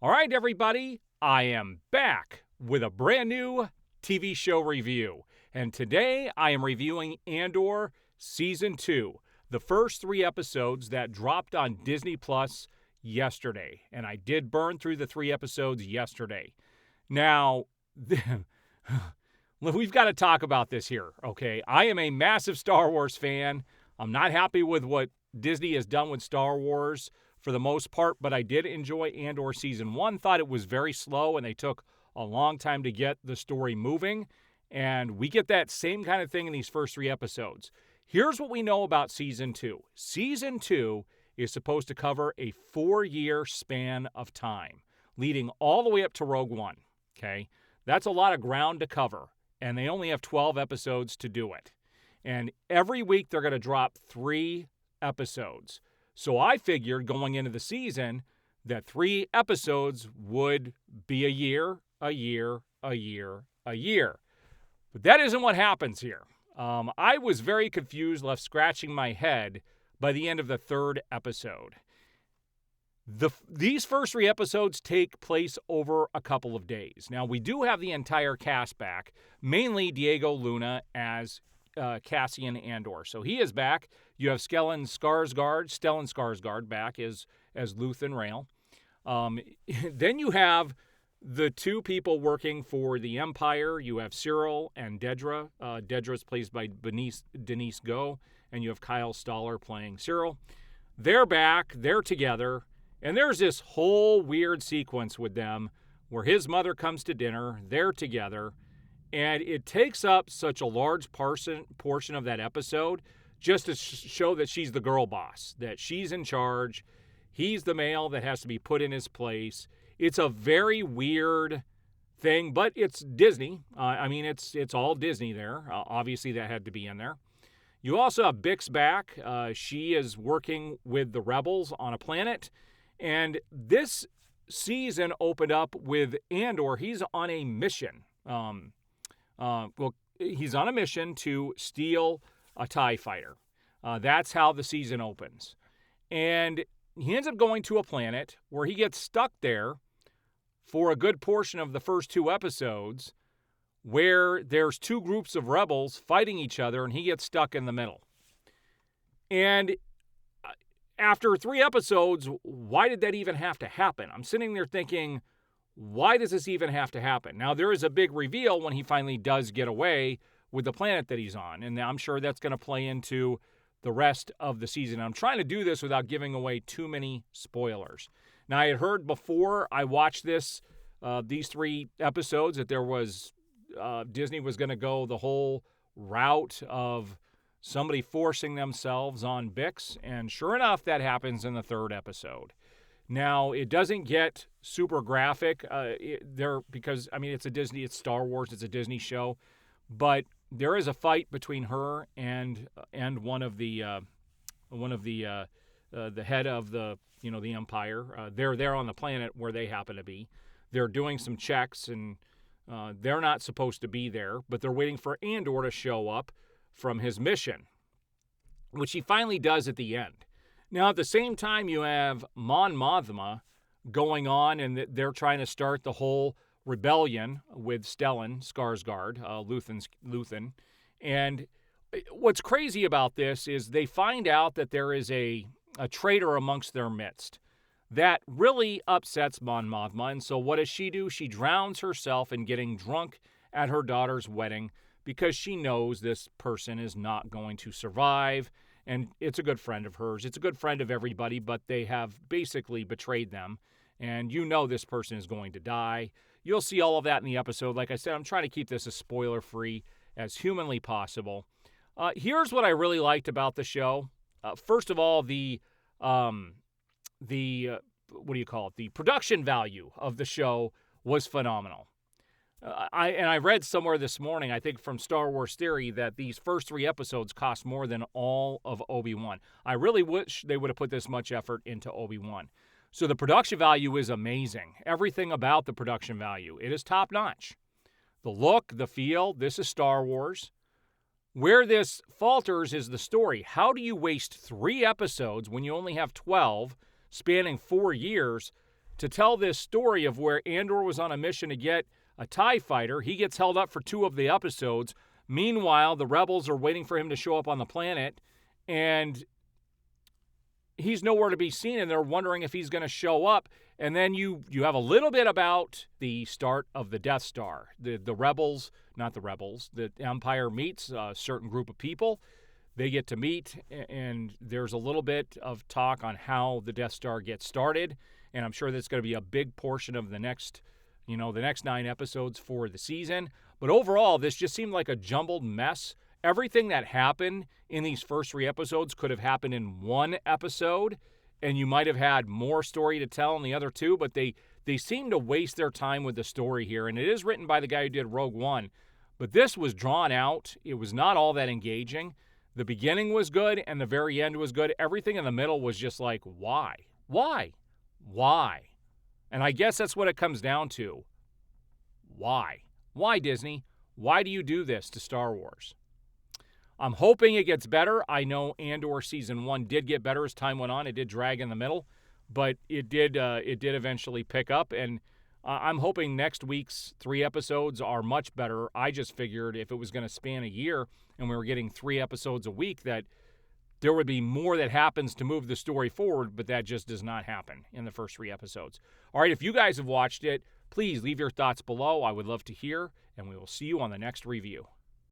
All right, everybody, I am back with a brand new TV show review. And today I am reviewing Andor Season 2, the first 3 episodes that dropped on Disney Plus yesterday. And I did burn through the 3 episodes yesterday. Now, we've got to talk about this here, okay? I am a massive Star Wars fan. I'm not happy with what Disney has done with Star Wars for the most part, but I did enjoy Andor Season 1. Thought it was very slow, and they took a long time to get the story moving. And we get that same kind of thing in these first 3 episodes. Here's what we know about Season 2. Season 2 is supposed to cover a 4-year span of time, leading all the way up to Rogue One, okay? That's a lot of ground to cover, and they only have 12 episodes to do it. And every week they're going to drop 3 episodes. So I figured going into the season that 3 episodes would be a year, a year, a year, a year. But that isn't what happens here. I was very confused, left scratching my head by the end of the 3rd episode. These first 3 episodes take place over a couple of days. Now, we do have the entire cast back, mainly Diego Luna as Cassian Andor. So he is back. You have Stellan Skarsgård back as Luthen Rael. Then you have the 2 people working for the Empire. You have Cyril and Dedra. Dedra's played by Denise Go, and you have Kyle Stoller playing Cyril. They're back. They're together. And there's this whole weird sequence with them where his mother comes to dinner. They're together. And it takes up such a large portion of that episode just to show that she's the girl boss, that she's in charge. He's the male that has to be put in his place. It's a very weird thing, but it's Disney. It's all Disney there. Obviously, that had to be in there. You also have Bix back. She is working with the rebels on a planet. And this season opened up with Andor. He's on a mission. He's on a mission to steal a TIE fighter. That's how the season opens. And he ends up going to a planet where he gets stuck there for a good portion of the first 2 episodes, where there's 2 groups of rebels fighting each other, and he gets stuck in the middle. And after 3 episodes, why did that even have to happen? I'm sitting there thinking, why does this even have to happen? Now, there is a big reveal when he finally does get away with the planet that he's on, and I'm sure that's going to play into the rest of the season. I'm trying to do this without giving away too many spoilers. Now, I had heard before I watched these 3 episodes that there was Disney was going to go the whole route of somebody forcing themselves on Bix, and sure enough, that happens in the 3rd episode. Now, it doesn't get super graphic because it's Star Wars, it's a Disney show, but there is a fight between her and one of the head of the Empire. They're there on the planet where they happen to be. They're doing some checks, and they're not supposed to be there, but they're waiting for Andor to show up from his mission, which he finally does at the end. Now, at the same time, you have Mon Mothma going on, and they're trying to start the whole rebellion with Stellan Skarsgård, Luthen. And what's crazy about this is they find out that there is a traitor amongst their midst. That really upsets Mon Mothma, and so what does she do? She drowns herself in getting drunk at her daughter's wedding because she knows this person is not going to survive. And it's a good friend of hers. It's a good friend of everybody, but they have basically betrayed them. And you know this person is going to die. You'll see all of that in the episode. Like I said, I'm trying to keep this as spoiler-free as humanly possible. Here's what I really liked about the show. First of all, the production value of the show was phenomenal. I read somewhere this morning, I think from Star Wars Theory, that these first 3 episodes cost more than all of Obi-Wan. I really wish they would have put this much effort into Obi-Wan. So the production value is amazing. Everything about the production value, it is top-notch. The look, the feel, this is Star Wars. Where this falters is the story. How do you waste 3 episodes when you only have 12, spanning 4 years, to tell this story of where Andor was on a mission to get a TIE fighter. He gets held up for 2 of the episodes. Meanwhile, the rebels are waiting for him to show up on the planet, and he's nowhere to be seen, and they're wondering if he's going to show up. And then you have a little bit about the start of the Death Star. The rebels, not the rebels, the Empire meets a certain group of people. They get to meet, and there's a little bit of talk on how the Death Star gets started. And I'm sure that's going to be a big portion of the next 9 episodes for the season. But overall, this just seemed like a jumbled mess. Everything that happened in these first 3 episodes could have happened in 1 episode, and you might have had more story to tell in the other 2, but they seem to waste their time with the story here. And it is written by the guy who did Rogue One, but this was drawn out. It was not all that engaging. The beginning was good, and the very end was good. Everything in the middle was just like, why? Why? Why? And I guess that's what it comes down to. Why? Why, Disney? Why do you do this to Star Wars? I'm hoping it gets better. I know Andor Season 1 did get better as time went on. It did drag in the middle, but it did eventually pick up, and I'm hoping next week's 3 episodes are much better. I just figured if it was going to span a year and we were getting 3 episodes a week, that there would be more that happens to move the story forward, but that just does not happen in the first 3 episodes. All right, if you guys have watched it, please leave your thoughts below. I would love to hear, and we will see you on the next review.